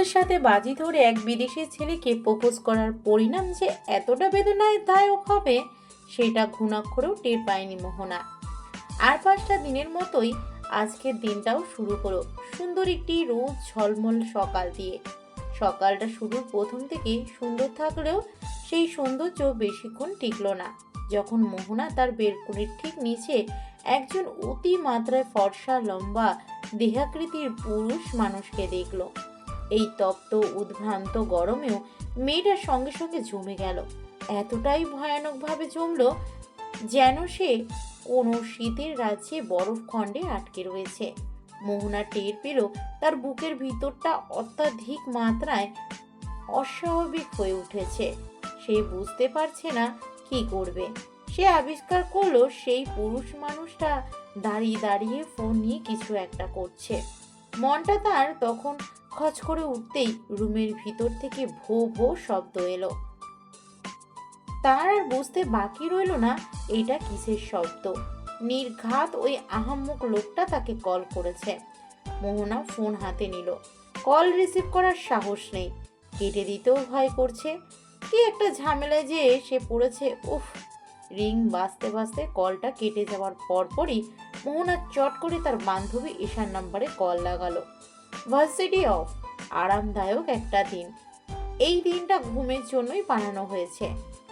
বন্ধুদের সাথে বাজি ধরে এক বিদেশি ছেলেকে প্রপোজ করার পরিণাম যে এতটা বেদনাদায়ক হবে সেটা ঘুণাক্ষরেও টের পায়নি মোহনা। আর 5টা দিনের মতোই আজকের দিনটাও শুরু হলো সুন্দর একটি রোজ ঝলমল সকাল দিয়ে। সকালটা শুরুর প্রথম থেকেই সুন্দর থাকলেও সেই সৌন্দর্য বেশিক্ষণ টিকল না, যখন মোহনা তার বেলকনির ঠিক নিচে একজন অতি মাত্রায় ফর্সা লম্বা দেহাকৃতির পুরুষ মানুষকে দেখল। এই তপ্ত উদ্ভ্রান্ত গরমেও মেয়েটার সঙ্গে সঙ্গে জমে গেল, এতটাই ভয়ানকভাবে জমল যেন সে কোনো শীতের রাজ্যে বরফ খণ্ডে আটকে রয়েছে। মোহনা টের পেল তার বুকের ভিতরটা অত্যাধিক মাত্রায় অস্বাভাবিক হয়ে উঠেছে। সে বুঝতে পারছে না কি করবে। সে আবিষ্কার করলো সেই পুরুষ মানুষটা দাঁড়িয়ে দাঁড়িয়ে ফোন নিয়ে কিছু একটা করছে। মনটা তার তখন খচ করে উঠতেই রুমের ভিতর থেকে ভো ভো শব্দ এলো। তার আর বুঝতে বাকি রইল না এটা কিসের শব্দ। নির্ঘাত ওই আহাম্মক লোকটা তাকে কল করেছে। মোহনা ফোন হাতে নিল। কল রিসিভ করার সাহস নেই, কেটে দিতেও ভয় করছে। কি একটা ঝামেলায় যে সে পড়েছে। উফ! রিং বাজতে বাজতে কলটা কেটে যাওয়ার পরপরই মোহনা চট করে তার বান্ধবী ঈশার নাম্বারে কল লাগালো। Varsity off. আরামদায়ক একটা দিন। এই দিনটা ঘুমের জন্যই বানানো হয়েছে,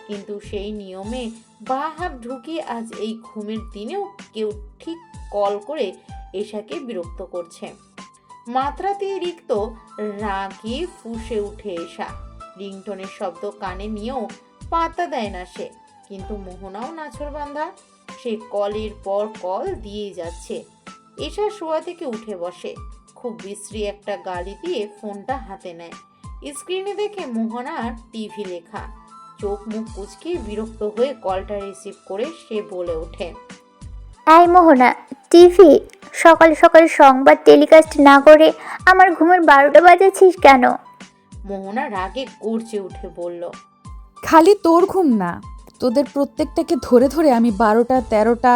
কিন্তু সেই নিয়মে বা হাত ঢুকিয়ে আজ এই ঘুমের দিনেও কেউ ঠিক কল করে এশাকে বিরক্ত করছে। মাত্রাতিরিক্ত রাগে ফুঁসে উঠে এশা। রিংটনের শব্দ কানে নিয়েও পাত্তা দেয় না সে, কিন্তু মোহনাও নাছোড়বান্ধা। সে কলের পর কল দিয়ে যাচ্ছে। এশা শোয়া থেকে উঠে বসে, খুব বিশ্রী একটা গালি দিয়ে ফোনটা হাতে নেয়। স্ক্রিনে দেখে মোহনার টিভি লেখা। চোখ মুখ কুঁচকে বিরক্ত হয়ে কলটা রিসিভ করে সে বলে ওঠে, এই মোহনা, টিভি সকাল সকাল সংবাদ টেলিকাস্ট না করে আমার ঘুমের 12টা বাজাচ্ছিস কেন? মোহনা রাগে গর্জে উঠে বলল, খালি তোর ঘুম না, তোদের প্রত্যেকটাকে ধরে ধরে আমি 12টা 13টা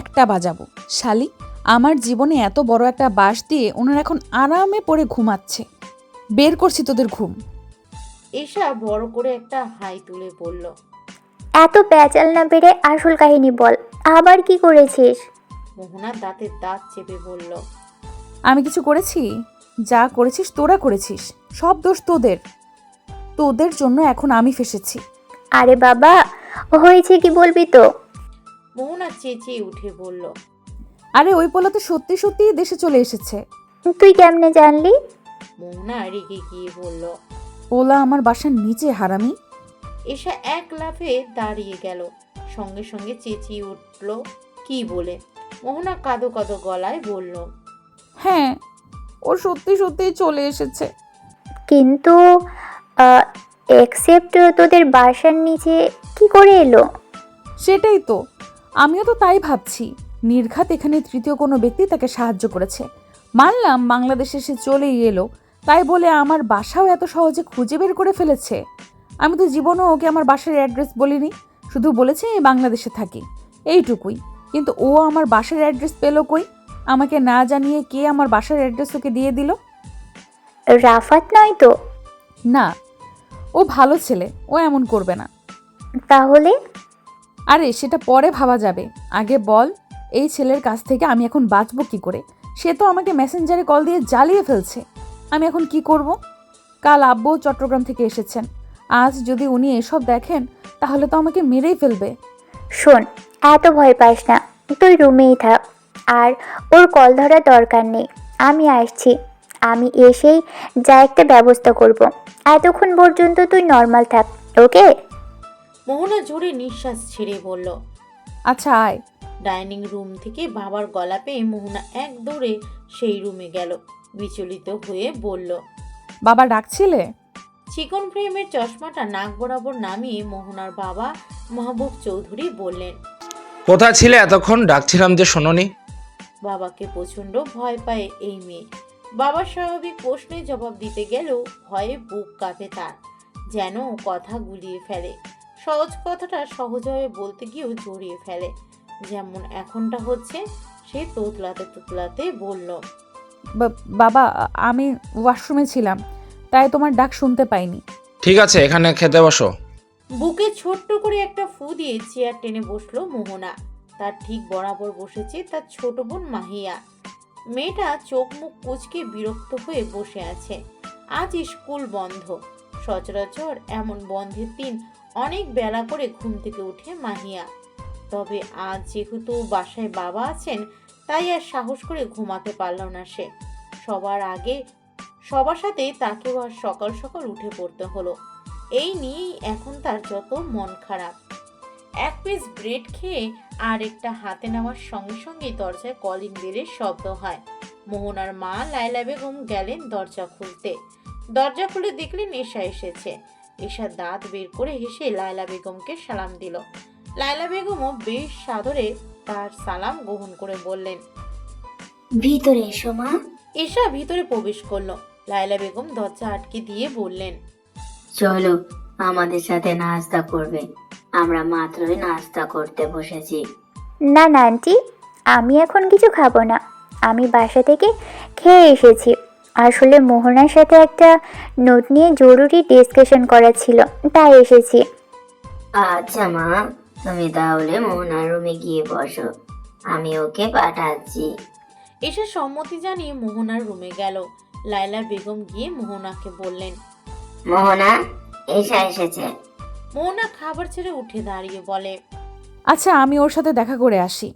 1টা বাজাবো। শালি, আমার জীবনে এত বড় একটা বাঁশ দিয়ে ওনারা এখন আরামে পড়ে ঘুমাচ্ছে। বের করছি তোদের ঘুম। এশা বড় করে একটা হাই তুলে বলল, এত প্যাচাল না বেড়ে আসল কাহিনী বল, আবার কি করেছিস? মোহনা দাঁতের দাঁত চেপে বলল, আমি কিছু করেছি? যা করেছিস তোরা করেছিস, সব দোষ তোদের। তোদের জন্য এখন আমি ফেসেছি। আরে বাবা, হয়েছে কি বলবি তো? মোহনা চেঁচিয়ে উঠে বলল, আরে ওই পোলা তো সত্যি সত্যি দেশে চলে এসেছে। তুই কেমনে জানলি? মোহনা রেগে গিয়ে বলল। পোলা আমার বাসার নিচে, হারামি। এশা এক লাফে দাঁড়িয়ে গেল, সঙ্গে সঙ্গে চেঁচিয়ে উঠল কি বলে। মোহনা কাঁদো কাঁদো গলায় বলল, হ্যাঁ, ও সত্যি সত্যি চলে এসেছে। কিন্তু এক্সেপ্ট তোদের বাসার নিচে কি করে এলো? সেটাই তো, আমিও তো তাই ভাবছি। নির্ঘাত এখানে তৃতীয় কোনো ব্যক্তি তাকে সাহায্য করেছে। মানলাম বাংলাদেশে সে চলেই এলো, তাই বলে আমার বাসাও এত সহজে খুঁজে বের করে ফেলেছে? আমি তো জীবনেও ওকে আমার বাসার অ্যাড্রেস বলিনি, শুধু বলেছি আমি বাংলাদেশে থাকি, এইটুকুই। কিন্তু ও আমার বাসার অ্যাড্রেস পেল কই? আমাকে না জানিয়ে কে আমার বাসার অ্যাড্রেস ওকে দিয়ে দিল? রাফাত নয় তো? না, ও ভালো ছেলে, ও এমন করবে না। তাহলে? আরে সেটা পরে ভাবা যাবে, আগে বল এই ছেলের কাছ থেকে আমি এখন বাঁচবো কি করে? সে তো আমাকে মেসেঞ্জারে কল দিয়ে জ্বালিয়ে ফেলছে। আমি এখন কি করব? কাল আব্বু চট্টগ্রাম থেকে এসেছেন, আজ যদি উনি এসব দেখেন তাহলে তো আমাকে মেরেই ফেলবে। শোন, এত ভয় পাস না, তুই রুমেই থাক। আর ওর কল ধরার দরকার নেই, আমি আসছি। আমি এসেই যা একটা ব্যবস্থা করব। এতক্ষণ পর্যন্ত তুই নর্মাল থাক, ওকে? মোহনা জোরে নিঃশ্বাস ছেড়ে বলল। আচ্ছা আয়। ডাইনিং রুম থেকে বাবার গলা পেয়ে মোহনা এক দৌড়ে সেই রুমে গেল। বিচলিত হয়ে বলল, বাবা ডাকছিলে? চিকন ফ্রেমের চশমাটা নাক বরাবর নামিয়ে মোহনার বাবা মাহবুব চৌধুরী বললেন, কোথায় ছিলে এতক্ষণ? ডাকছিলাম যে শোনোনি? বাবাকে প্রচন্ড ভয় পায় এই মেয়ে। বাবার স্বাভাবিক প্রশ্নে জবাব দিতে গেলেও ভয়ে বুক কাঁপে তার, যেন কথা গুলিয়ে ফেলে। সহজ কথাটা সহজভাবে বলতে গিয়েও জড়িয়ে ফেলে, যেমন এখনটা হচ্ছে। সে তোতলাতে তোতলাতে বলল, বাবা, আমি ওয়াশরুমে ছিলাম, তাই তোমার ডাক শুনতে পাইনি। ঠিক আছে, এখানে খেতে বসো। বুকে ছোট্ট করে একটা ফু দিয়ে চেয়ার টেনে বসলো মোহনা। তার ঠিক বরাবর বসেছে তার ছোট বোন মাহিয়া। মেয়েটা চোখ মুখ কুঁচকে বিরক্ত হয়ে বসে আছে। আজ স্কুল বন্ধ। সচরাচর এমন বন্ধের দিন অনেক বেলা করে ঘুম থেকে উঠে মাহিয়া। তবে আজ যেহেতু বাসায় বাবা আছেন, তাই আর সাহস করে ঘুমাতে পারল না সে। সবার সাথে তাকেও আর সকাল সকাল উঠে পড়তে হলো। এই নিয়েই এখন তার যত মন খারাপ। এক পিস ব্রেড খেয়ে আর একটা হাতে নেওয়ার সঙ্গে সঙ্গে দরজায় কলিং বেলের শব্দ হয়। মোহনার মা লায়লা বেগম গেলেন দরজা খুলতে। দরজা খুলে দেখলেন এশা এসেছে। এশা দাঁত বের করে হেসে লায়লা বেগমকে সালাম দিল। লায়লা বেগমও বেশ সাদরে তার সালাম গ্রহণ করে বললেন, ভিতরে এসো মা। এশা ভিতরে প্রবেশ করলো। লায়লা বেগম দরজা আটকে দিয়ে বললেন, চলো আমাদের সাথে নাস্তা করবে, আমরা মাত্রই নাস্তা করতে বসেছি। না না আন্টি, আমি এখন কিছু খাবো না। আমি বাসা থেকে খেয়ে এসেছি। আসলে মোহনার সাথে একটা নোট নিয়ে জরুরি ডিসকাশন করা ছিল, তাই এসেছি। আচ্ছা মা, তুমি তাহলে মোহনার রুমে গিয়ে বসো, আমি ওকে পাঠাচ্ছি। এসে সম্মতি জানিয়ে মোহনার রুমে গেল। লায়লা বেগম গিয়ে মোহনাকে বললেন। মোহনা, এসা এসেছে। মোহনা খাবার ছেড়ে উঠে দাঁড়িয়ে বলে, আচ্ছা, আমি ওর সাথে দেখা করে আসি।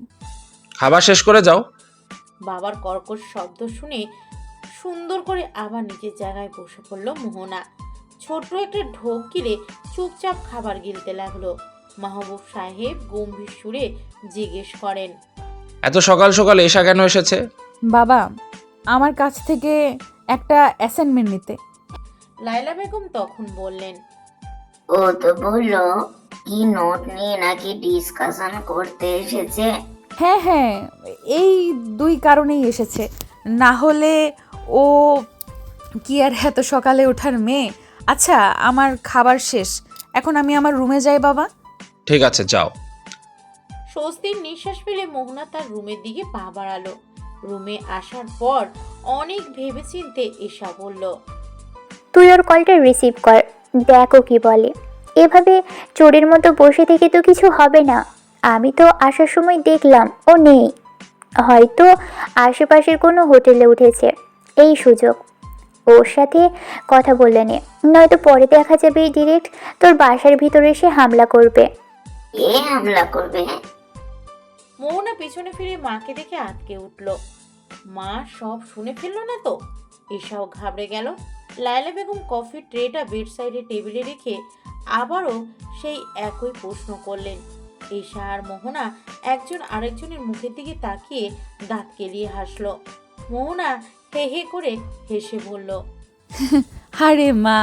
খাবার শেষ করে যাও। বাবার কর্কশ শব্দ শুনে সুন্দর করে আবার নিজের জায়গায় বসে পড়ল মোহনা। ছোট্ট একটা ঢোক গিলে চুপচাপ খাবার গিলতে লাগলো। মাহবুব সাহেব গম্ভীর সুরে জিজ্ঞেস করেন, এত সকাল সকাল এসা কেন এসেছে? বাবা আমার কাছ থেকে একটা অ্যাসাইনমেন্ট নিতে। লায়লা বেগম তখন বললেন, ও তো বললো কি নোট নিয়ে নাকি ডিসকাশন করতে এসেছে। হ্যাঁ হ্যাঁ, এই দুই কারণেই এসেছে, না হলে ও কি আর এত সকালে ওঠার মেয়ে। আচ্ছা, আমার খাবার শেষ, এখন আমি আমার রুমে যাই বাবা। ঠিক আছে, যাও। স্বস্তির নিঃশ্বাস ফেলে মোহনা তার রুমের দিকে পা বাড়ালো। রুমে আসার পর অনেক ভেবেচিন্তে এসা বলল, তুই ওর কলটা রিসিভ কর, দেখো কি বলে। এভাবে চোরের মতো বসে থেকে তো কিছু হবে না। আমি তো আসার সময় দেখলাম ও নেই, হয়তো আশেপাশের কোনো হোটেলে উঠেছে। এই সুযোগ, ওর সাথে কথা বলে নে, নয়তো পরে দেখা যাবে ডিরেক্ট তোর বাসার ভিতরে এসে হামলা করবে। এ হামলা করবে? মোহনা পেছনে ফিরে মাকে দেখে আটকে উঠল। মা সব শুনে ফেললো না তো? এসাও ঘাবড়ে গেল। লায়লা বেগম কফির ট্রেটা বেড সাইডে টেবিলে রেখে আবারও সেই একই প্রশ্ন করলেন। এশা আর মোহনা একজন আরেকজনের মুখের দিকে তাকিয়ে দাঁত কেলিয়ে হাসলো। মোহনা হে হে করে হেসে বলল, আরে মা,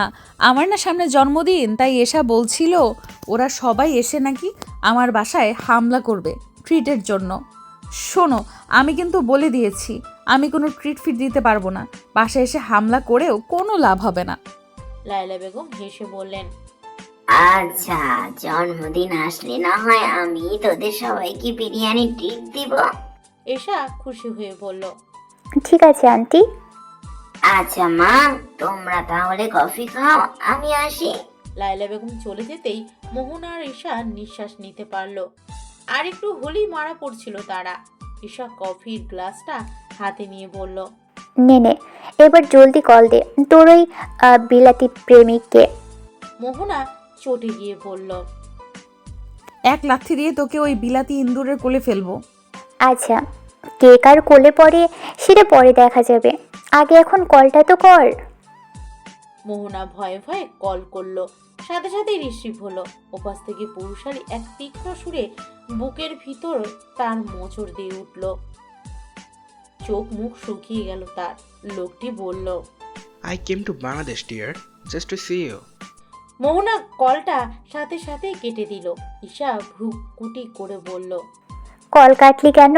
আমার না সামনে জন্মদিন, তাই এসা বলছিল ওরা সবাই এসে নাকি আমার বাসায় হামলা করবে ট্রিটের জন্য। শোনো, আমি কিন্তু বলে দিয়েছি আমি কোনো ট্রিট ফিট দিতে পারবো না। বাসায় এসে হামলা করেও কোনো লাভ হবে না। লায়লা বেগম হেসে বললেন, আচ্ছা, জন্মদিন আসলে না হয় আমি তোদের সবাইকে বিরিয়ানি ট্রিট দিব। এশা খুশি হয়ে বলল, ঠিক আছে আন্টি। আচ্ছা মা, তোমরা তাহলে কফি খাও, আমি আসি। লায়লা বেগম চলে যেতেই মোহনা আর ঈশা নিঃশ্বাস নিতে পারলো। আর একটু হলেই মারা পড়ছিল তারা। ঈশা কফির গ্লাসটা হাতে নিয়ে বলল, নে নে, এবার জলদি কল দে তোর ওই বিলাতি প্রেমিককে। মোহনা চটে গিয়ে বলল, এক লাথি দিয়ে তোকে ওই বিলাতি ইন্দুরের কোলে ফেলবো। আচ্ছা, কে কার কোলে পড়ে সেটা পরে দেখা যাবে, আগে এখন কলটা তো কর। মোহনা ভয়ে ভয়ে কল করলো। সাথে সাথে রিসিভ হলো। ওপাশ থেকে পুরুষালী এক তীক্ষ্ণ সুরে বুকের ভিতর তার মোচড় দিয়ে উঠল। চোখ মুখ শুকিয়ে গেল তার। লোকটি বলল, I came to Bangladesh, dear, just to see you. মোহনা কলটা সাথে সাথেই কেটে দিল। ঈশা ভ্রুকুটি করে বলল, কল কাটলি কেন?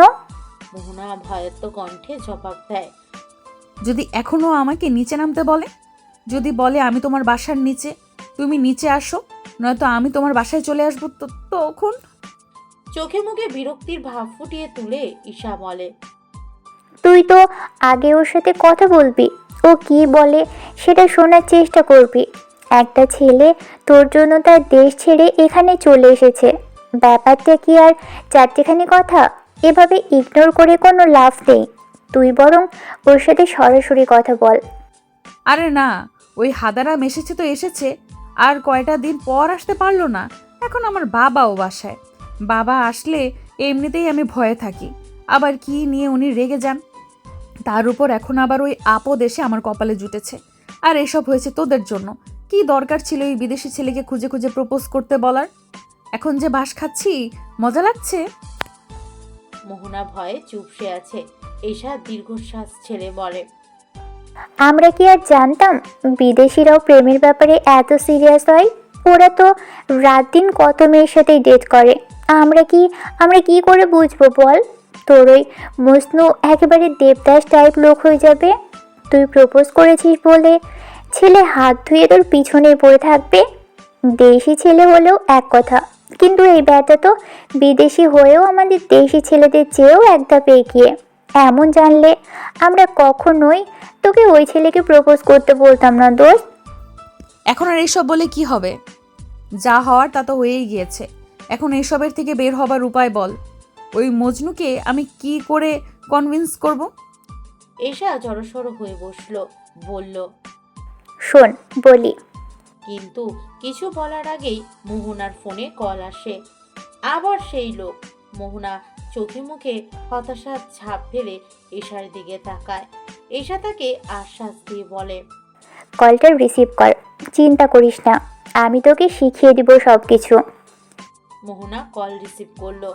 মোহনা ভয়াত্ম কণ্ঠে জবাব দেয়, যদি এখনও আমাকে নিচে নামতে বলে, যদি বলে আমি তোমার বাসার নিচে, তুমি নিচে আসো, নয়তো আমি তোমার বাসায় চলে আসবো, তখন। চোখে মুখে বিরক্তির ভাব ফুটিয়ে তুলে ঈশা বলে, তুই তো আগে ওর সাথে কথা বলবি, ও ও কি বলে সেটা শোনার চেষ্টা করবি। একটা ছেলে তোর জন্য তার দেশ ছেড়ে এখানে চলে এসেছে, ব্যাপারটা কি আর চারটেখানি কথা? এভাবে ইগনোর করে কোনো লাভ নেই। তুই বরং ওর সাথে সরাসরি কথা বল। আরে না, ওই হাদারাম এসেছে তো এসেছে, আর কয়টা দিন পর আসতে পারলো না। এখন আমার বাবাও বাসায়, বাবা আসলে এমনিতেই আমি ভয়ে থাকি, আবার কি নিয়ে উনি রেগে যান। তার উপর এখন আবার ওই আপদ এসে আমার কপালে জুটেছে। আর এসব হয়েছে তোদের জন্য। কি দরকার ছিল এই বিদেশি ছেলেকে খুঁজে খুঁজে প্রপোজ করতে বলার? এখন যে বাস খাচ্ছি, মজা লাগছে। মোহনা ভয়ে চুপসে আছে। ঈশা দীর্ঘশ্বাস ছেড়ে বলে, আমরা কি আর জানতাম বিদেশিরাও প্রেমের ব্যাপারে এত সিরিয়াস হয়? ওরা তো রাত দিন কত মেয়ের সাথেই ডেট করে। আমরা কি করে বুঝবো বল? তোর ওই মজনু একেবারে দেবদাস টাইপ লোক হয়ে যাবে। তুই প্রপোজ করেছিস বলে ছেলে হাত ধুয়ে তোর পিছনে পড়ে থাকবে। দেশি ছেলে হলেও এক কথা, কিন্তু এই ব্যাটা তো বিদেশি হয়েও আমাদের দেশি ছেলেদের চেয়েও এক ধাপ এগিয়ে। এমন জানলে আমরা কখনোই তোকে ওই ছেলেকে প্রপোজ করতে বলতাম না দোস্ত। এখন আর এইসব বলে কি হবে? যা হওয়ার তা তো হয়েই গিয়েছে। এখন এইসবের থেকে বের হবার উপায় বল। ওই মজনুকে আমি কি করে কনভিন্স করব? ঈশা জড়সড় হয়ে বসলো, বলল, শোন বলি। কিন্তু কিছু বলার আগেই মোহনার ফোনে কল আসে। আবার সেই লোক। মোহনা চোখে মুখে হতাশার ছাপ ফেলে ঈশার দিকে তাকায়। ঈশা তাকে আশ্বাস দিয়ে বলে, কলটা রিসিভ কর, চিন্তা করিস না, আমি তোকে শিখিয়ে দিব সব কিছু। মোহনা কল রিসিভ করলো,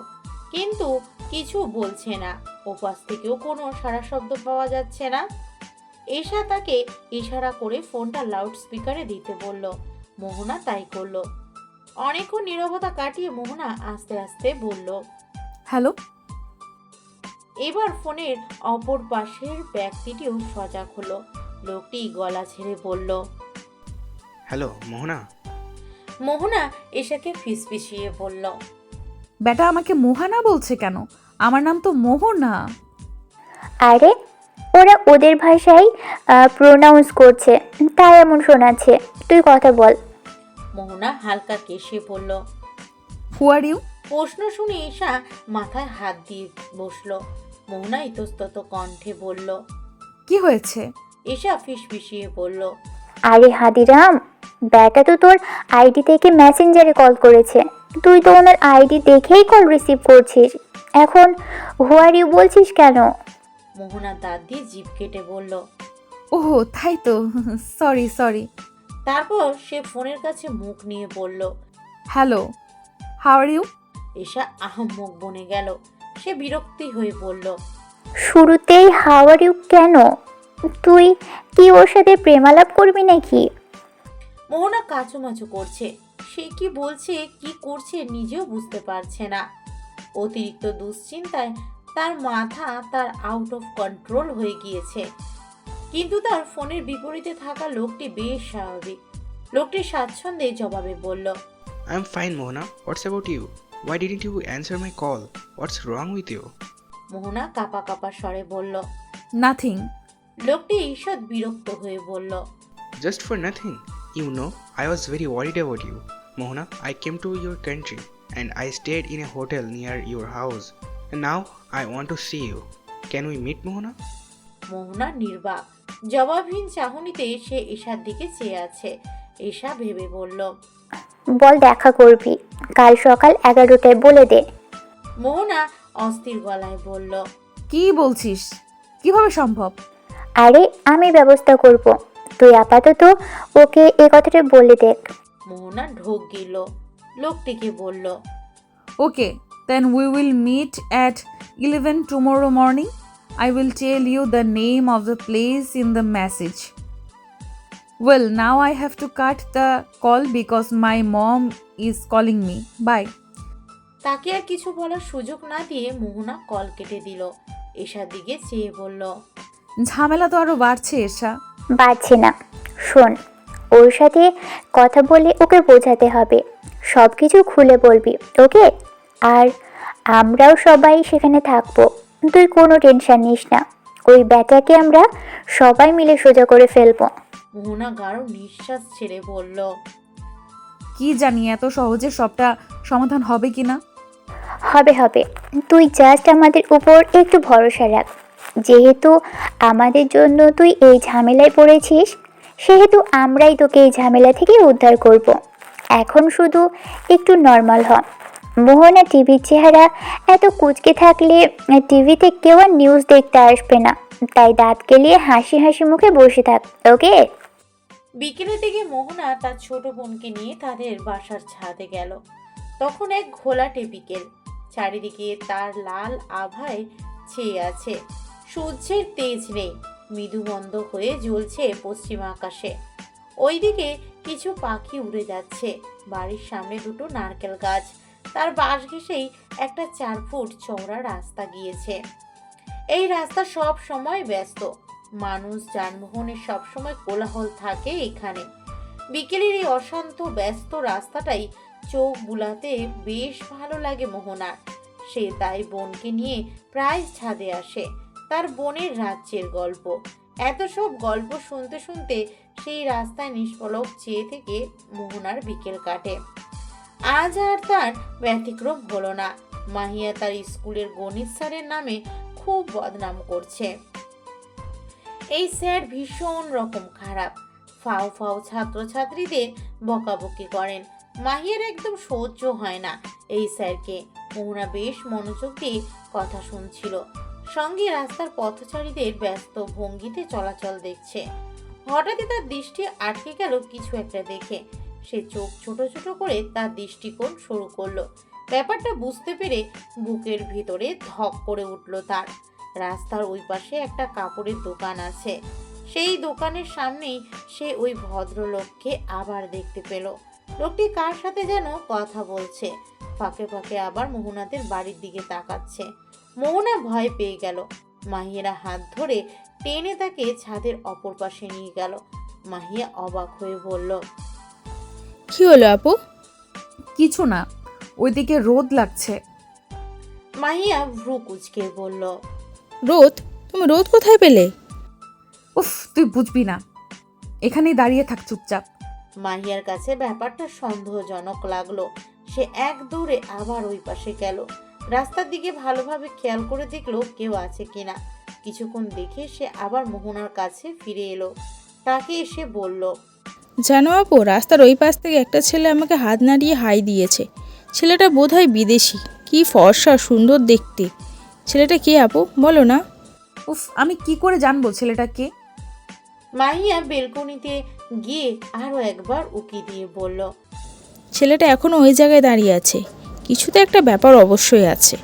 কিন্তু কিছু বলছে না। ওপাশ থেকেও কোনো সারা শব্দ পাওয়া যাচ্ছে না। ঈশা তাকে ইশারা করে ফোনটা লাউড স্পিকারে দিতে বলল। মোহনা তাই করলো। অনেকক্ষণ নীরবতা কাটিয়ে মোহনা আস্তে আস্তে বলল, হ্যালো। এবার ফোনের অপর পাশের ব্যক্তিটিও সজাগ হলো। লোকটি গলা ছেড়ে বলল, হ্যালো মোহনা। মোহনা ঈশাকে ফিসফিসিয়ে বলল, বেটা আমাকে মোহানা বলছে কেন? আমার নাম তো মোহনা। আরে ওরা ওদের ভাষায় প্রোনাউন্স করছে, তাই এমন শোনাচ্ছে। তুই কথা বল। মোহনা হালকা কেশে বলল। হু আর ইউ? প্রশ্ন শুনে ঈশা মাথায় হাত দিয়ে বসলো। মোহনা ইতস্তত কণ্ঠে বলল। কি হয়েছে? ঈশা ফিসফিসিয়ে বলল, আরে হাদিরাম, ব্যাটা তো তোর আইডি থেকে মেসেঞ্জারে কল করেছে। তুই তো ওনার আইডি দেখেই কল রিসিভ করছিস। এখন হোয়ার ইউ বলছিস কেন? মোহনা দাঁত দিয়ে জিভ কেটে বলল। ওহ তাই তো, সরি। তারপর সে ফোনের কাছে মুখ নিয়ে বলল, hello, how are you? Isha আহম্মক বনে গেল। সে বিরক্তি হয়ে বলল, শুরুতেই হাউ আর ইউ কেন? তুই কি ওর সাথে প্রেমালাপ করবি নাকি? মোহনা কাচুমাচু করছে। সে কি বলছে কি করছে নিজেও বুঝতে পারছে না। অতিরিক্ত দুশ্চিন্তায় তার মাথা তার আউট অফ কন্ট্রোল হয়ে গিয়েছে। কিন্তু তার ফোনের বিপরীতে থাকা লোকটি বেশ স্বাভাবিক। লোকটি স্বাচ্ছন্দ্যে জবাবে বলল, I'm fine, Mona. What's about you? Why didn't you answer my call? What's wrong with you? মোহনা কাপা কাপা স্বরে বলল। নাথিং। লোকটি ঈষৎ বিরক্ত হয়ে বলল, Just for nothing. You know, I was very worried about you. Mona, I came to your country and I stayed in a hotel near your house. And now I want to see you. Can we meet, Mona? মোহনা নির্বাক। জবাবহীন চাহনিতে সে ঈশার দিকে চেয়ে আছে। ঈশা ভেবে বলল, বল দেখা করবি, কাল সকাল 11টায় বলে দে। মোহনা অস্থির গলায় বলল, কি বলছিস? কিভাবে সম্ভব? আরে আমি ব্যবস্থা করব, তুই আপাতত ওকে এ কথাটা বলে দেখ। মোহনা ঢোক গিল। লোকটিকে বলল, ওকে, then we will meet at 11 tomorrow morning. I will tell you the name of the place in the message. Well, now I have to cut the call because my mom is calling me. Bye. তাকে আর কিছু বলার সুযোগ না দিয়ে মোহনা call কেটে দিল। ঈশার দিকে চেয়ে বলল, ঝামেলা তো আরো বাড়ছে এরশা। বাড়ছে না, শোন, ওর সাথে কথা বলে ওকে বোঝাতে হবে। সব কিছু খুলে বলবি, ওকে? আর আমরাও সবাই সেখানে থাকবো, তুই কোনো টেনশন নিস না। ওই ব্যাটাকে আমরা সবাই মিলে সোজা করে ফেলবো। মোহনা গাঢ় নিঃশ্বাস ছেড়ে বলল, কি জানি এত সহজে সবটা সমাধান হবে কি না। হবে হবে, তুই জাস্ট আমাদের উপর একটু ভরসা রাখ। যেহেতু আমাদের জন্য তুই এই ঝামেলায় পড়েছিস, সেহেতু আমরাই তোকে এই ঝামেলা থেকে উদ্ধার করব। এখন শুধু একটু নর্মাল হ। মোহনা টিভির চেহারা এত কুঁচকে থাকলে টিভিতে কেউ আর নিউজ দেখতে আসবে না, তাই দাঁত কেলিয়ে হাসি হাসি মুখে বসে থাক, ওকে? বিকেলের দিকে মোহনা তার ছোট বোনকে নিয়ে তাদের বাসার ছাদে গেল। তখন এক ঘোলাটে বিকেল, চারিদিকে তার লাল আভায় ছেয়ে আছে। সূর্যের তেজ নেই, মৃদু বন্ধ হয়ে জ্বলছে পশ্চিম আকাশে। ওইদিকে কিছু পাখি উড়ে যাচ্ছে। বাড়ির সামনে দুটো নারকেল গাছ, তার বাঁশ ঘেঁষেই একটা 4 ফুট চওড়া রাস্তা গিয়েছে। এই রাস্তা সব সময় ব্যস্ত, মানুষ যানবাহনের সবসময় কোলাহল থাকে এখানে। বিকেলের এই অশান্ত ব্যস্ত রাস্তাটাই চোখ বুলাতে বেশ ভালো লাগে মোহনার। সে তাই বোনকে নিয়ে প্রায় ছাদে আসে। তার বোনের রাজ্যের গল্প, এত সব গল্প শুনতে শুনতে সেই রাস্তায় নিষ্পলক চেয়ে থেকে মোহনার বিকেল কাটে। আজ আর তার ব্যতিক্রম হলো না। মাহিয়া তার স্কুলের গণিত স্যারের নামে খুব বদনাম করছে। এই স্যার ভীষণ রকম খারাপ, ফাও ফাও ছাত্রছাত্রীদের বকাবকি করেন। মাহিয়ার একদম সহ্য হয় না এই স্যারকে। মোহনা বেশ মনোযোগ দিয়ে কথা শুনছিল, সঙ্গে রাস্তার পথচারীদের ব্যস্ত ভঙ্গিতে চলাচল দেখছে। হঠাৎই তার দৃষ্টি আটকে গেল কিছু একটা দেখে। সে চোখ ছোট ছোট করে তার দৃষ্টিকোণ শুরু করলো। ব্যাপারটা বুঝতে পেরে বুকের ভিতরে ধক করে উঠল তার। রাস্তার ওই পাশে একটা কাপড়ের দোকান আছে। সেই দোকানের সামনেই সে ওই ভদ্রলোককে আবার দেখতে পেল। লোকটি কার সাথে যেন কথা বলছে, ফাঁকে ফাঁকে আবার মোহনাদের বাড়ির দিকে তাকাচ্ছে। মোহনা ভয় পেয়ে গেল। মাহিয়ারা হাত ধরে টেনে তাকে ছাদের অপর পাশে নিয়ে গেল। মাহিয়া অবাক হয়ে বলল, কি হলো আপু? কিছু না, ওইদিকে রোদ লাগছে। মাহিয়া ভ্রু কুঁচকে বলল, রোদ? তুমি রোদ কোথায় পেলে? উফ, তুই বুঝবি না, এখানেই দাঁড়িয়ে থাক চুপচাপ। মাহিয়ার কাছে ব্যাপারটা সন্দেহজনক লাগলো। সে এক দৌড়ে আবার ওই পাশে গেল। রাস্তার দিকে ভালোভাবে খেয়াল করে দেখলো কেউ আছে কিনা। কিছুক্ষণ দেখে সে আবার মোহনার কাছে ফিরে এলো। তাকে এসে বলল, জানো আপু, রাস্তার ওই পাশ থেকে একটা ছেলে আমাকে হাত নাড়িয়ে হাই দিয়েছে। ছেলেটা বোধহয় বিদেশি, কি ফর্সা সুন্দর দেখতে। ছেলেটা কে আপু, বলো না? উফ, আমি কি করে জানবো ছেলেটা কে? মাহিয়া বেলকনিতে গিয়ে আরো একবার উকি দিয়ে বলল, ছেলেটা এখনও ওই জায়গায় দাঁড়িয়ে আছে। কিছু তো একটা ব্যাপার অবশ্যই আছে।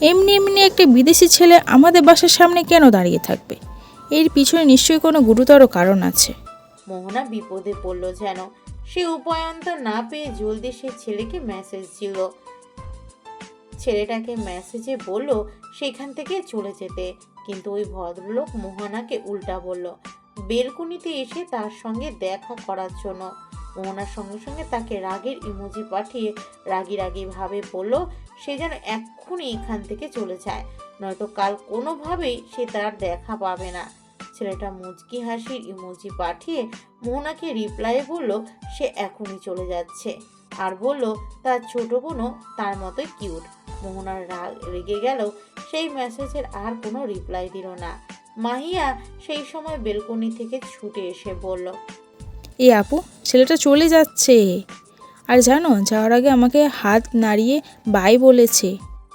এমনি এমনি একটা বিদেশি ছেলে আমাদের বাসার সামনে কেন দাঁড়িয়ে থাকবে? এর পিছনে নিশ্চয়ই কোনো গুরুতর কারণ আছে। মোহনা বিপদে পড়ল যেন। সে উপায়ন্তর না পেয়ে জলদি সে ছেলেকে মেসেজ দিল। ছেলেটাকে মেসেজে বলল সেখান থেকে চলে যেতে, কিন্তু ওই ভদ্রলোক মোহনাকে উল্টা বলল বেলকনিতে এসে তার সঙ্গে দেখা করার জন্য। মোহনার সঙ্গে সঙ্গে তাকে রাগের ইমোজি পাঠিয়ে রাগি রাগি ভাবে বলল সে যেন এক্ষুনি এখান থেকে চলে যায়, নয়তো কাল কোনোভাবেই সে তার দেখা পাবে না। ছেলেটা মুচকি হাসির ইমোজি পাঠিয়ে মোহনাকে রিপ্লাই বলল সে এখনই চলে যাচ্ছে, আর বলল তার ছোট বোনও তার মতোই কিউট। মোহনার রাগ রেগে গেল, সেই মেসেজের আর কোনো রিপ্লাই দিল না। মাহিয়া সেই সময় বেলকনি থেকে ছুটে এসে বলল, এ আপু, ছেলেটা চলে যাচ্ছে। আর জানো, যাওয়ার আগে আমাকে হাত নাড়িয়ে বাই বলেছে।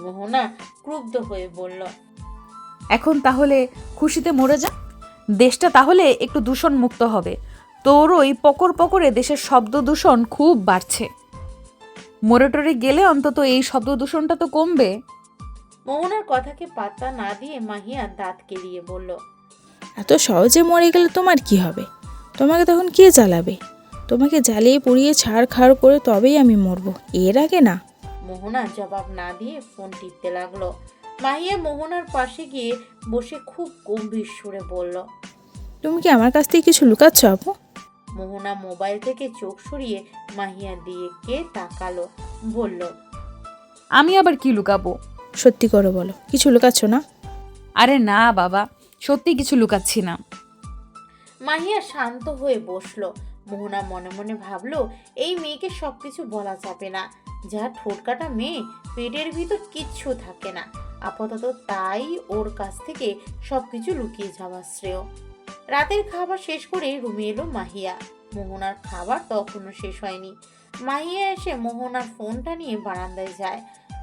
মোহনা ক্রুদ্ধ হয়ে বলল, এখন তাহলে খুশিতে মরে যা, দেশটা তাহলে একটু দূষণ মুক্ত হবে। তোর ওই পকর পকরে দেশের শব্দ দূষণ খুব বাড়ছে। মরে টরে গেলে অন্তত এই শব্দ দূষণটা তো কমবে। মোহনার কথাকে পাত্তা না দিয়ে মাহিয়া দাঁত কেলিয়ে বলল, এত সহজে মরে গেলে তোমার কি হবে? তোমাকে তখন কে জ্বালাবে? তোমাকে জ্বালিয়ে পুড়িয়ে ছাড়খাড় করে তবেই আমি মরবো, এর আগে না। মোহনা জবাব না দিয়ে ফোন টিপতে লাগলো। মাহিয়া মোহনার পাশে গিয়ে বসে খুব গম্ভীর সুরে বলল, তুমি কি আমার কাছ থেকে কিছু লুকাচ্ছ আপু? মোহনা মোবাইল থেকে চোখ সরিয়ে মাহিয়ার দিকে তাকালো, বলল, আমি আবার কি লুকাবো? সত্যি করে বলো, কিছু লুকাচ্ছ না? আরে না বাবা, সত্যি কিছু লুকাচ্ছি না। মাহিয়া শান্ত হয়ে বসলো। মোহনা মনে মনে ভাবলো, এই মেয়েকে সবকিছু বলা যাবে না, যা ঠোঁটকাটা মেয়ে, পেটের ভিতর কিচ্ছু থাকে না। আপাতত তাই ওর কাছ থেকে সবকিছু লুকিয়ে যাওয়া শ্রেয়। রাতের খাবার শেষ করে রুমে এলো মাহিয়া। মোহনার খাবার তখনও শেষ হয়নি। মাহিয়া এসে মোহনার ফোনটা নিয়ে বারান্দায় যায়।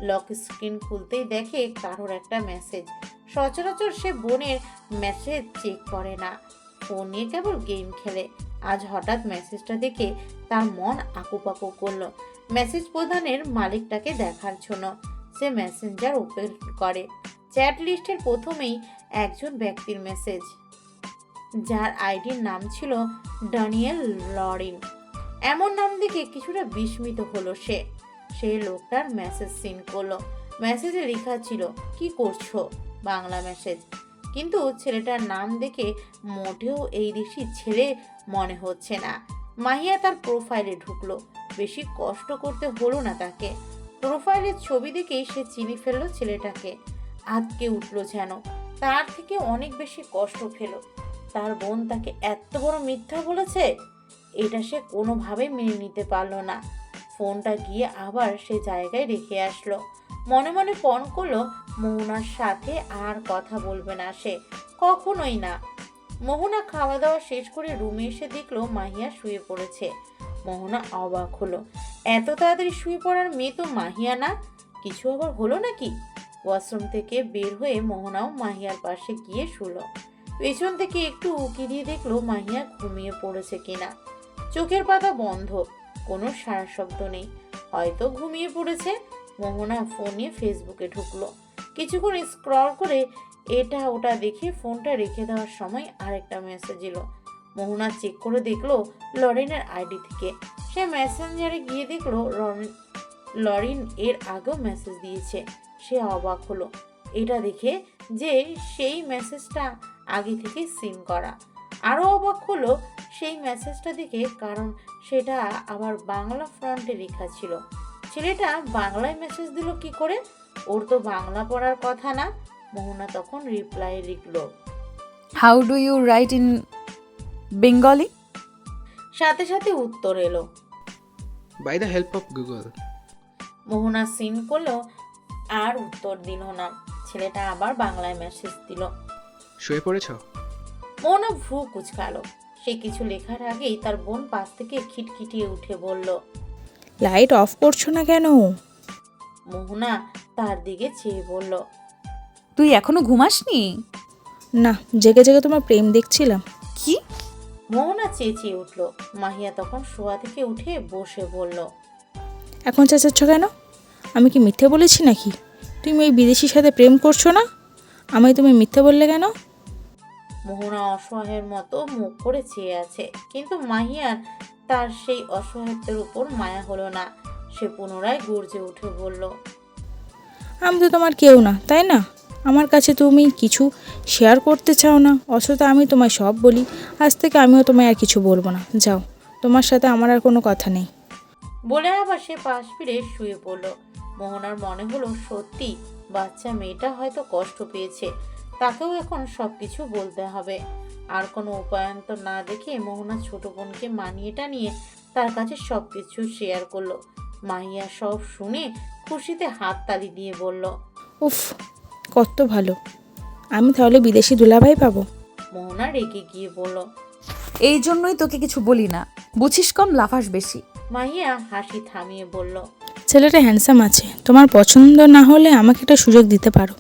লক স্ক্রিন খুলতেই দেখে কারোর একটা মেসেজ। সচরাচর সে বোনের মেসেজ চেক করে না, ফোন নিয়ে কেবল গেম খেলে। আজ হঠাৎ মেসেজটা দেখে তার মন আকুপাকু করলো। মেসেজ প্রদানের মালিকটাকে দেখার জন্য সে মেসেঞ্জার ওপেন করে। চ্যাট লিস্টের প্রথমেই একজন ব্যক্তির মেসেজ, যার আইডির নাম ছিল ড্যানিয়েল লরিন। এমন নাম দেখে কিছুটা বিস্মিত হলো সে। সেই লোকটার মেসেজ সিন করলো। মেসেজে লেখা ছিল, কি করছো, বাংলা মেসেজ। কিন্তু ছেলেটার নাম দেখে মোটেও এই দেশি ছেলে মনে হচ্ছে না। মাহিয়া তার প্রোফাইলে ঢুকলো। বেশি কষ্ট করতে হলো না তাকে। প্রোফাইলের ছবি দেখেই সে চিনি ফেললো ছেলেটাকে। আঁতকে উঠলো যেন। তার থেকে অনেক বেশি কষ্ট পেল। তার বোন তাকে এত বড় মিথ্যা বলেছে, এটা সে কোনোভাবেই মেনে নিতে পারলো না। ফোনটা গিয়ে আবার সে জায়গায় রেখে আসলো। মনে মনে পণ করলো, মোহনার সাথে আর কথা বলবে না সে, কখনোই না। মোহনা খাওয়া দাওয়া শেষ করে রুমে এসে দেখলো মাহিয়া শুয়ে পড়েছে। মোহনা অবাক হলো, এত তাড়াতাড়ি শুয়ে পড়ার মেয়ে তো মাহিয়া না। কিছু আবার হলো নাকি? ওয়াশরুম থেকে বের হয়ে মোহনাও মাহিয়ার পাশে গিয়ে শুলো। পেছন থেকে একটু উকি দিয়ে দেখলো মাহিয়া ঘুমিয়ে পড়েছে কিনা। চোখের পাতা বন্ধ, কোনো সারা শব্দ নেই, হয়তো ঘুমিয়ে পড়েছে। মোহনা ফোন নিয়ে ফেসবুকে ঢুকলো। কিছুক্ষণ স্ক্রল করে এটা ওটা দেখে ফোনটা রেখে দেওয়ার সময় আরেকটা মেসেজ এলো। মোহনা চেক করে দেখলো লরিনের আইডি থেকে। সে মেসেঞ্জারে গিয়ে দেখলো লরিন এর আগেও মেসেজ দিয়েছে। সে অবাক হলো এটা দেখে যে সেই মেসেজটা আগে থেকে সিন করা। আরও অবাক হলো সেই মেসেজটা দেখে, কারণ সেটা আবার বাংলা ফ্রন্টে লেখা ছিল। ছেলেটা বাংলায় মেসেজ দিল কি করে? ওর তো বাংলা পড়ার কথা না। মোহনা তখন রিপ্লাই লিখলো, how do you write in Bengali? সাথে সাথে উত্তর এলো। By the help of Google. Mohona seen করলো আর উত্তর দিল না। ছেলেটা আবার বাংলায় মেসেজ দিল। শুয়ে পড়েছো? মোহনা ভ্রু কুচকালো। সে কিছু লেখার আগেই তার বোন পাশ থেকে খিটখিটিয়ে উঠে বলল, লাইট অফ করছো না কেন? মোহনা তার দিকে চেয়ে বলল, তুই এখনো ঘুমাসনি? না, জেগে জেগে তোমার প্রেম দেখছিলাম। কি? মোহনা চেঁচিয়ে উঠল। মাহিয়া তখন শোয়া থেকে উঠে বসে বলল, এখন চেঁচাচ্ছ কেন? আমি কি মিথ্যে বলেছি নাকি? তুমি ওই বিদেশির সাথে প্রেম করছো না? আমায় তুমি মিথ্যে বললে কেন? মোহনা অসহায়ের মতো মুখ করে চেয়ে আছে, কিন্তু মাহিয়ার তার সেই অসহায়ত্বের উপর মায়া হলো না। সে পুনরায় গর্জে উঠে বলল, আমি তো তোমার কেউ না, তাই না? আমার কাছে তুমি কিছু শেয়ার করতে চাও না, অথচ আমি তোমায় সব বলি। আজ থেকে আমিও তোমায় আর কিছু বলবো না, যাও, তোমার সাথে আমার আর কোনো কথা নেই। বলে আবার সে পাশ ফিরে শুয়ে পড়ল। মোহনার মনে হলো সত্যি বাচ্চা মেয়েটা হয়তো কষ্ট পেয়েছে, তাকেও এখন সবকিছু বলতে হবে। আর কোনো উপায়ন্তর না দেখে মোহনা ছোট বোনকে মানিয়ে টানিয়ে তার কাছে সবকিছু শেয়ার করলো। মাহিয়া সব শুনে খুশিতে হাততালি দিয়ে বলল, উফ, কত ভালো! আমি তাহলে বিদেশি দুলাভাই পাবো। মোহনা রেগে গিয়ে বলল, এই জন্যই তোকে কিছু বলি না, বুঝিস কম, লাফাস বেশি। মাহিয়া হাসি থামিয়ে বলল, ছেলেটা হ্যান্ডসাম আছে, তোমার পছন্দ না হলে আমাকে একটা সুযোগ দিতে পারো।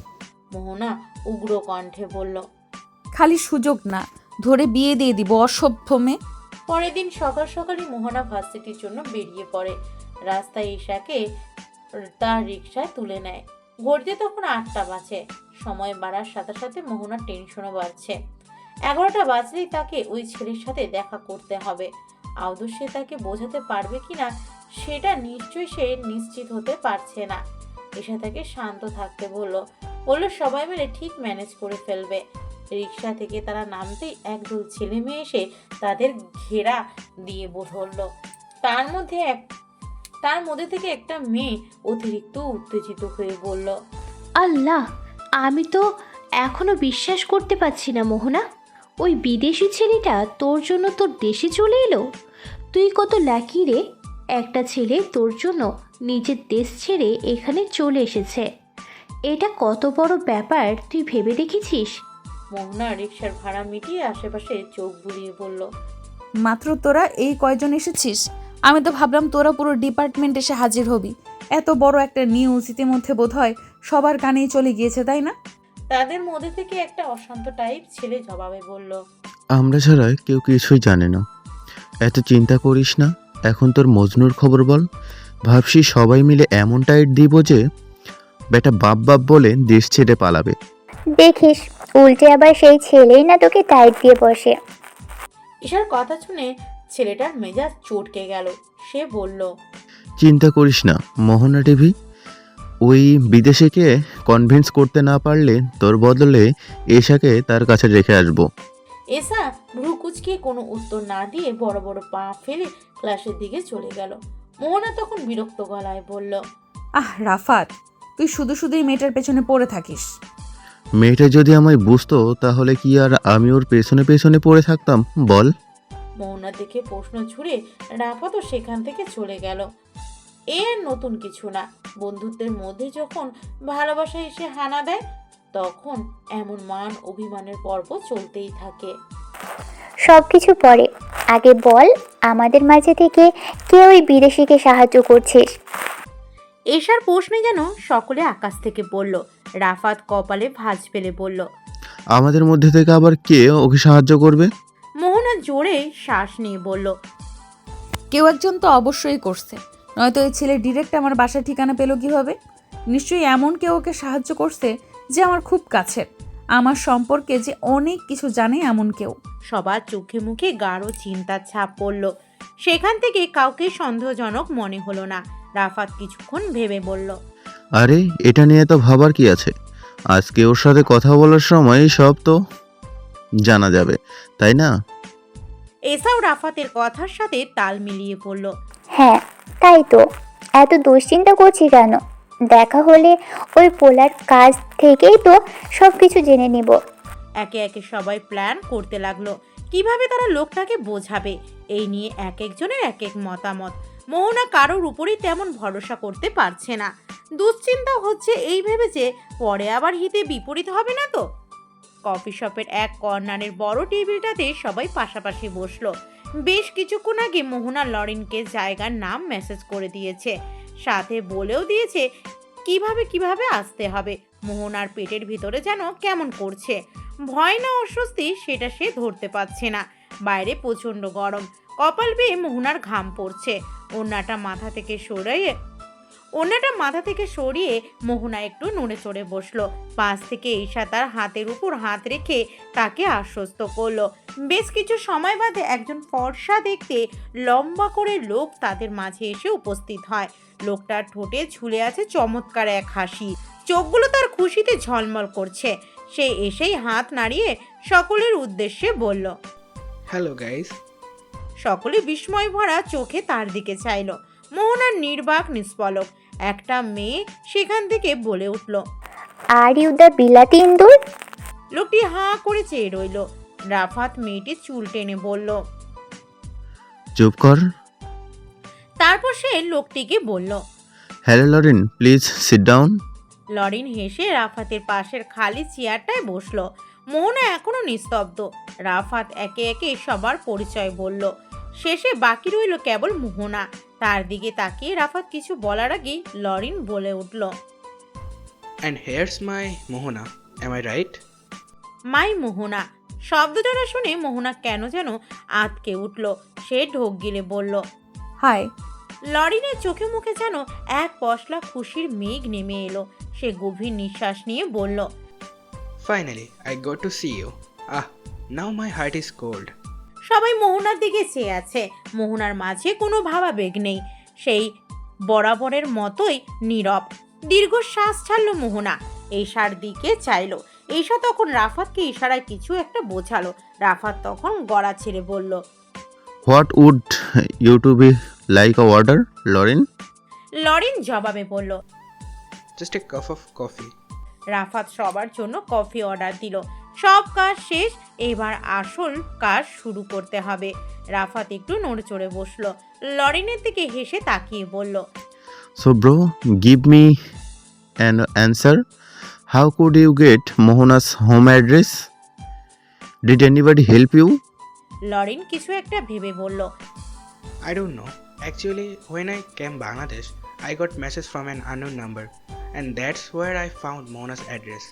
মোহনা উগ্র কণ্ঠে বলল। খালি সুযোগ না, ধরে বিয়ে দিয়ে দিব, অসভ্য মেয়ে। পরের দিন সকাল সকালই মোহনা ভার্সিটির জন্য বেরিয়ে পড়ে। রাস্তায় ঈশাকে তার রিকশায় তুলে নেয়। ঘড়িতে তখন 8টা বাজে। সময় বাড়ার সাথে সাথে মোহনার টেনশনও বাড়ছে। 11টা বাজলেই তাকে ওই ছেলের সাথে দেখা করতে হবে। আদৌ সে তাকে বোঝাতে পারবে কিনা সেটা নিশ্চয়ই সে নিশ্চিত হতে পারছে না। ঈশা তাকে শান্ত থাকতে বলল সবাই মিলে ঠিক ম্যানেজ করে ফেলবে। রিকশা থেকে তারা নামতেই একদল ছেলে মেয়ে এসে তাদের ঘেরা দিয়ে ধরল। তার মধ্যে থেকে একটা মেয়ে অতিরিক্ত উত্তেজিত হয়ে বলল, আল্লাহ, আমি তো এখনো বিশ্বাস করতে পারছি না মোহনা, ওই বিদেশি ছেলেটা তোর জন্য তোর দেশে চলে এলো। তুই কত লাকি রে, একটা ছেলে তোর জন্য নিজের দেশ ছেড়ে এখানে চলে এসেছে। এটা কত বড় ব্যাপার তুই ভেবে দেখেছিস? মোহনা রিক্সার ভাড়া মিটিয়ে আশেপাশে চোখ বুলিয়ে বলল, মাত্র তোরা এই কয়জন এসেছিস? আমি তো ভাবলাম তোরা পুরো ডিপার্টমেন্ট এসে হাজির হবি। এত বড় একটা নিউজ ইতিমধ্যে বোধহয় সবার কানেই চলে গিয়েছে, তাই না? তাদের মধ্যে থেকে একটা অশান্ত টাইপ ছেলে জবাবে বলল, আমরা ছাড়া কেউ কিছুই জানে না। এত চিন্তা করিস না, এখন তোর মজনুর খবর বল। ভাবছি সবাই মিলে এমন টাইট দিব যে বেটা বাপ বাপ বলে দেশ ছেড়ে পালাবে। দেখিস উল্টে আবার সেই ছেলেই না তোকে টাইট দিয়ে বসে। ঈশার কথা শুনে ছেলেটার মেজাজ চটকে গেল। সে বলল, চিন্তা করিস না মোহনা টিভি, ওই বিদেশিকে কনভিন্স করতে না পারলে তোর বদলে এশাকে তার কাছে রেখে আসবো। এসা ভ্রু কুচকে কোনো উত্তর না দিয়ে বড় বড় পা ফেলে ক্লাসের দিকে চলে গেল। মোহনা তখন বিরক্ত গলায় বলল, রাফাত, তুই শুধু শুধুই মেয়েটার পেছনে পড়ে থাকিস। মেয়েটা যদি আমায় বুঝতো তাহলে কি আর আমি ওর পেছনে পেছনে পড়ে থাকতাম বল? মোহনা দেখে প্রশ্ন ছুড়ে রাফাতও সেখান থেকে চলে গেল। এ আর নতুন কিছু না, বন্ধুত্বের মধ্যে যখন ভালোবাসা এসে হানা দেয় তখন এমন মান অভিমানের পর্ব চলতেই থাকে। সব কিছু পরে, আগে বল আমাদের মাঝে থেকে কে ওই বিদেশিকে সাহায্য করছিস? এশার প্রশ্নে যেন সকলে আকাশ থেকে পড়ল। রাফাত কপালে ভাঁজ ফেলে বলল, আমাদের মধ্যে থেকে আবার কে ওকে সাহায্য করবে? মোহনা জোরে শ্বাস নিয়ে বলল, কেউ একজন তো অবশ্যই করছে, নয়তো এই ছেলে ডিরেক্ট আমার বাসার ঠিকানা পেল কিভাবে? নিশ্চয়ই এমন কেউ ওকে সাহায্য করছে যে আমার খুব কাছের, আমার সম্পর্কে যে অনেক কিছু জানে এমন কেউ। সবার চোখে মুখে গাঢ় চিন্তার ছাপ পড়ল। সেখান থেকে কাউকে সন্দেহজনক মনে হলো না। রাফাত কিছুক্ষণ ভেবে বলল, আরে এটা নিয়ে তো ভাবার কি আছে, আজকে ওর সাথে কথা বলার সময় সব তো জানা যাবে, তাই না? এসাও রাফাতের কথার সাথে তাল মিলিয়ে পড়ল। হ্যাঁ তাই তো, এত দুশ্চিন্তা করছি কেন? দেখা হলে ওই পোলার কাছ থেকেই তো সব কিছু জেনে নিব। একে একে সবাই প্ল্যান করতে লাগলো কিভাবে তারা লোকটাকে বোঝাবে। এই নিয়ে এক একজনের এক এক মতামত। মোহনা কারোর উপরই তেমন ভরসা করতে পারছে না। দুশ্চিন্তা হচ্ছে এই ভেবে যে পরে আবার হিতে বিপরীত হবে না তো। কফি শপের এক কর্নারের বড় টেবিলটাতে সবাই পাশাপাশি বসলো। বেশ কিছুক্ষণ আগে মোহনা লরিনকে জায়গার নাম মেসেজ করে দিয়েছে, সাথে বলেও দিয়েছে কিভাবে কিভাবে আসতে হবে। মোহনার পেটের ভিতরে যেন কেমন করছে, ভয় না অস্বস্তি সেটা সে ধরতে পারছে না। বাইরে প্রচণ্ড গরম, কপাল বেয়ে মোহনার ঘাম পড়ছে। ওড়নাটা মাথা থেকে সরিয়ে মোহনা একটু নড়ে চড়ে বসলো। পাশ থেকে ঈশা তার হাতের উপর হাত রেখে তাকে আশ্বস্ত করলো। বেশ কিছু সময় বাদে একজন ফর্সা দেখতে লম্বা করে লোক তাদের মাঝে এসে উপস্থিত হয়। লোকটার ঠোঁটে ঝুলে আছে চমৎকার এক হাসি, চোখগুলো তার খুশিতে ঝলমল করছে। সে এসেই হাত নাড়িয়ে সকলের উদ্দেশ্যে বলল, হ্যালো গাইস। সকলে বিস্ময় ভরা চোখে তার দিকে চাইল। মোহনার নির্বাক নিষ্পলক একটা মেয়ে সেখান থেকে বলে উঠল, আর ইউ দ্য বিলাতি ইন্দুর? লোকটি হাঁ করে চেয়ে রইল। রাফাত মেয়েটির চুল টেনে বলল, চুপ কর। তারপর সে লোকটিকে বলল, হ্যালো লরিন, প্লিজ সিট ডাউন। লরিন হেসে রাফাতের পাশের খালি চেয়ারটায় বসলো। মোহনা এখনো নিস্তব্ধ। রাফাত একে একে সবার পরিচয় বলল। শেষে বাকি রইল কেবল মোহনা। তার দিকে তাকিয়ে রাফাত কিছু বলার আগেই লরিন বলে উঠল, And here's my Mohana. Am I right? মাই মোহনা। শব্দজোড়া শুনে মোহনা কেন যেন আঁতকে উঠল। সে ঢোক গিলে বলল, হাই। লরিনের চোখে মুখে যেন এক পশলা খুশির মেঘ নেমে এলো। সে গভীর নিঃশ্বাস নিয়ে বলল, Finally, I got to see you. Now my heart is cold. সবাই মোহনার দিকে চেয়ে আছে। মোহনার মাঝে কোনো ভাবাবেগ নেই, সেই বরাবরের মতোই নীরব। দীর্ঘশ্বাস ছাড়লো মোহনা, ঈশার দিকে চাইলো। ঈশা তখন রাফাতকে ইশারায় কিছু একটা বোঝালো। রাফাত তখন গড়া ছেড়ে বলল, what would you to be like a water Lauren? Lauren জবাবে বলল, Just a cup of coffee. Rafat সবার জন্য কফি অর্ডার দিল। সব কাজ শেষ, এবার আসল কাজ শুরু করতে হবে। রাফাত একটু নড়েচড়ে বসলো, লরিনের দিকে হেসে তাকিয়ে বলল, So bro, give me an answer. How could you get Mohona's home address? Did anybody help you? লরিন কিছু একটা ভেবে বলল, I don't know. Actually, when I came Bangladesh, I got message from an unknown number, and that's where I found Mona's address.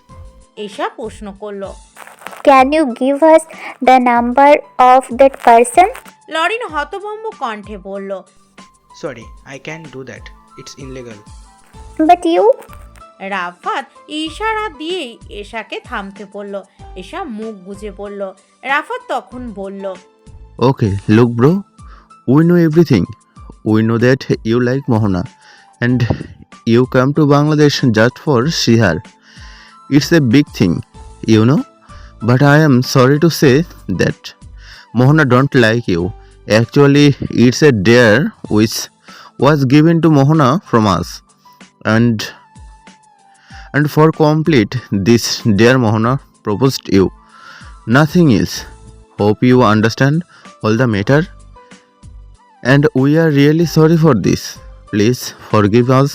এশা প্রশ্ন করলো। Can you give us the number of that person? লরিন হতভম্ব কণ্ঠে বলল, Sorry, I can't do that. It's illegal. But you? Rafat ইশারা দিয়েই এশাকে থামতে বলল। এশা মুখ বুজে বলল। রাফাত তখন বলল, Okay, look bro, we know everything. We know that you like Mohona and you come to Bangladesh just for see her. It's a big thing, you know. But I am sorry to say that Mohana don't like you. Actually, it's a dare which was given to Mohana from us. And for complete this dare Mohana proposed you. Nothing else. Hope you understand all the matter. And we are really sorry for this. Please forgive us.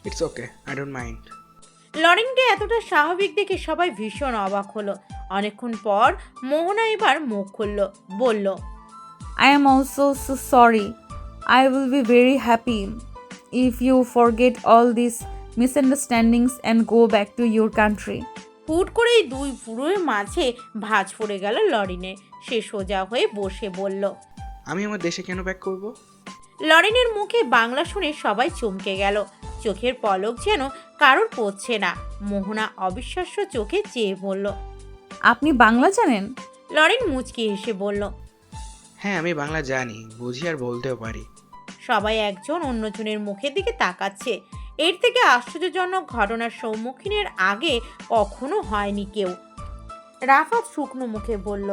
It's okay. I don't mind. লরিনকে এতটা স্বাভাবিক দেখে সবাই ভীষণ অবাক হলো। অনেকক্ষণ পর মোহনা এবার মুখ খুলল, বলল, I am also so sorry. I will be very happy if you forget all these misunderstandings and go back to your country. হুট করে এই দুই পুরোর মাঝে ভাঁজ পড়ে গেল লরিনের। সে সোজা হয়ে বসে বলল। আমি আমার দেশে কেন ব্যাক করব? লরিনের মুখে বাংলা শুনে সবাই চমকে গেল। চোখের পলক যেন কারোর পড়ছে না। মোহনা অবিশ্বাস্য চোখে চেয়ে বলল, আপনি বাংলা জানেন? লরিন মুচকি হেসে বলল। হ্যাঁ, আমি বাংলা জানি, বুঝি আর বলতেও পারি। সবাই একজন অন্যজনের মুখের দিকে তাকাচ্ছে। এর থেকে আশ্চর্যজনক ঘটনার সম্মুখীনের আগে কখনো হয়নি কেউ। রাফাত শুকনো মুখে বলল,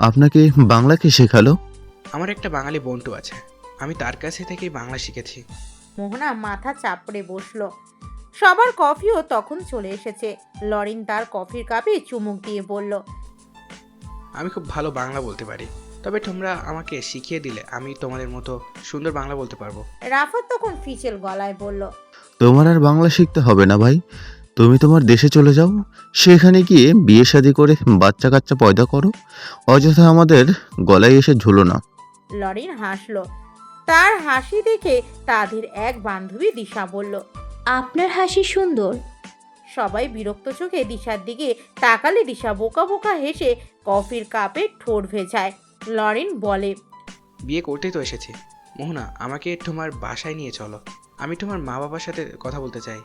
আপনাকে বাংলা কে শেখালো? আমার একটা বাঙালি বন্ধু আছে, আমি তার কাছে থেকেই বাংলা শিখেছি। মোহনা মাথা চাপড়ে বসলো। সবার কফিও তখন চলে এসেছে। লরিন তার কফির কাপে চুমুক দিয়ে বলল, আমি খুব ভালো বাংলা বলতে পারি, তবে তোমরা আমাকে শিখিয়ে দিলে আমি তোমাদের মতো সুন্দর বাংলা বলতে পারবো। রাফাত তখন ফিচেল গলায় বলল, তোমার আর বাংলা শিখতে হবে না ভাই, তুমি তোমার দেশে চলে যাও, সেখানে গিয়ে বিয়ে শাদী করে বাচ্চা কাচ্চা পয়দা করো, অযথা আমাদের গলায় এসে ঝুলো না। লরিন হাসলো। তার হাসি দেখে তাদের এক বান্ধবী দিশা বলল, আপনার হাসি সুন্দর। সবাই বিরক্ত চোখে দিশার দিকে তাকালে দিশা বোকা বোকা হেসে কফির কাপে ঠোঁট ভেজায়। লরিন বলে, বিয়ে করতেই তো এসেছি মোহনা, আমাকে তোমার বাসায় নিয়ে চলো, আমি তোমার মা বাবার সাথে কথা বলতে চাই।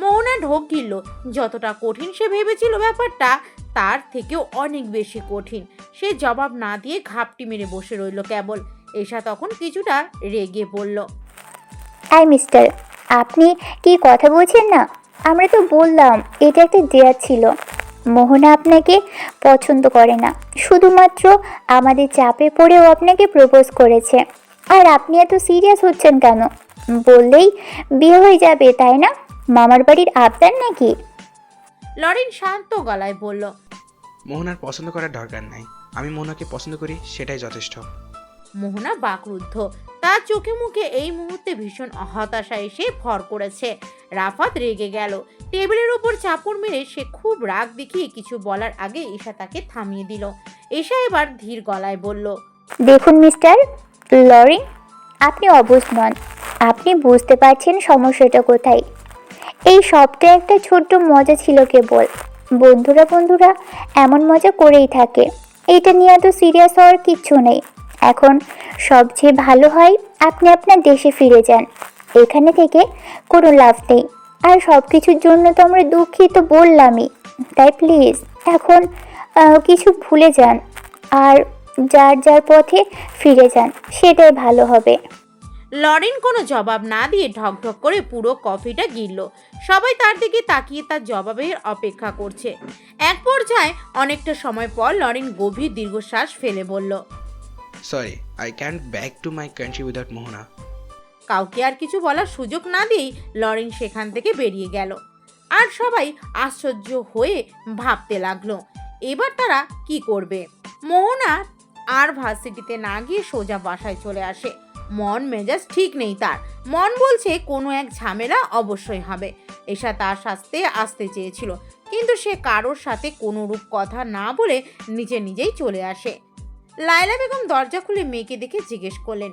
মোহনা ঢোক গিলল। যতটা কঠিন সে ভেবেছিল ব্যাপারটা, তার থেকেও অনেক বেশি কঠিন। সে জবাব না দিয়ে ঘাপটি মেরে বসে রইল কেবল। এশা তখন কিছুটা রেগে বলল, আই মিস্টার, আপনি কি কথা বলছেন না? আমরা তো বললাম এটা একটা ডেয়ার ছিল। মোহনা আপনাকে পছন্দ করে না, শুধুমাত্র আমাদের চাপে পড়েও আপনাকে প্রপোজ করেছে। আর আপনি এত সিরিয়াস হচ্ছেন কেন? বললেই বিয়ে হয়ে যাবে, তাই না? মামার বাড়ির আবদার নাকি? লরিন শান্ত গলায় বলল, মোহনার পছন্দ করার দরকার নাই, আমি মোহনাকে পছন্দ করি, সেটাই যথেষ্ট। মোহনা বাকরুদ্ধ। তার চোখে মুখে এই মুহূর্তে ভীষণ হতাশা এসে ভর করেছে। রাফাত রেগে গেল। টেবিলের উপর চাপড় মেরে সে খুব রাগ দেখিয়ে কিছু বলার আগে ঈশা তাকে থামিয়ে দিল। ঈশা এবার ধীর গলায় বলল, দেখুন মিস্টার লরিন, আপনি অবুঝ নন। আপনি বুঝতে পারছেন সমস্যাটা কোথায়। এই সবটা একটা ছোট্ট মজা ছিল কেবল। বন্ধুরা এমন মজা করেই থাকে, এইটা নিয়ে এত সিরিয়াস হওয়ার কিচ্ছু নেই। এখন সবচেয়ে ভালো হয় আপনি আপনার দেশে ফিরে যান, এখানে থেকে কোনো লাভ নেই। আর সব কিছুর জন্য তো আমরা দুঃখিত বললামই, তাই প্লিজ এখন কিছু ভুলে যান আর যার যার পথে ফিরে যান, সেটাই ভালো হবে। লরিন কোনো জবাব না দিয়ে ঢকঢক করে পুরো কফিটা গিলল। সবাই তার দিকে তাকিয়ে তার জবাবের অপেক্ষা করছে। এক পর্যায়ে অনেকটা সময় পর লরিন গভীর দীর্ঘশ্বাস ফেলে বলল, sorry, I can't back to my country without Mohona. কাউকে আর কিছু বলার সুযোগ না দিয়েই লরিন সেখান থেকে বেরিয়ে গেল। আর সবাই আশ্চর্য হয়ে ভাবতে লাগলো এবার তারা কি করবে। মোহনা আর ভার্সিটিতে না গিয়ে সোজা বাসায় চলে আসে। মন মেজাজ ঠিক নেই তার। মন বলছে কোনো এক ঝামেলা অবশ্যই হবে। এসা তার সাথে আসতে চেয়েছিল, কিন্তু সে কারোর সাথে কোনোরূপ কথা না বলে নিজেই চলে আসে। লায়লা বেগম দরজা খুলে মেয়েকে দেখে জিজ্ঞেস করলেন,